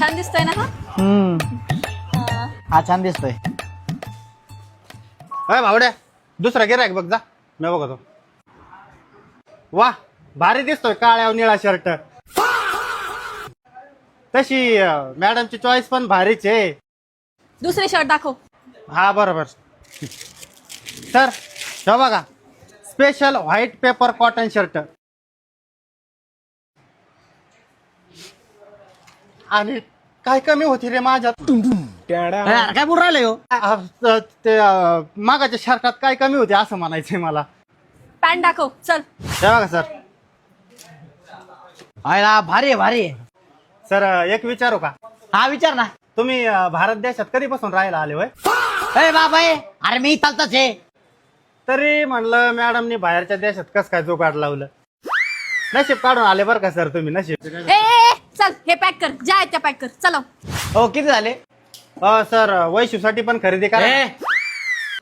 छान दिसतोय ना हा? हा छान दिसतोय. अय भावड्या, दुसरा गिरायक बघ जा, मी बघतो. वा, भारी दिसतोय काळ्या निळा शर्ट. तशी मॅडमची चॉईस पण भारीच आहे. दुसरे शर्ट दाखव. हा बरोबर. सर हे बघा, special white paper cotton shirt. आणि काय कमी होती रे माझ्यात? काय बोल राहिलं हो? ते मागाच्या शर्टात काय कमी होती असं म्हणायचंय मला. पॅन्ट दाखव चल. हे बघा सर. आयला भारी आहे भारी आहे. सर एक विचारू का? हा विचार ना. तुम्ही भारत देशात कधीपासून राहायला आले होय? ए बाबा अरे मी चालताच आहे. तरी म्हणलं मॅडमनी बाहेरच्या देशात कस काय जुगाड लावलं. नशीब काढून आले बरं का सर तुम्ही, नशीब. ए चल हे पॅक कर, ज्या आहेत त्या पॅक कर. चला. हो किती झाले? सर वैशूसाठी पण खरेदी करा.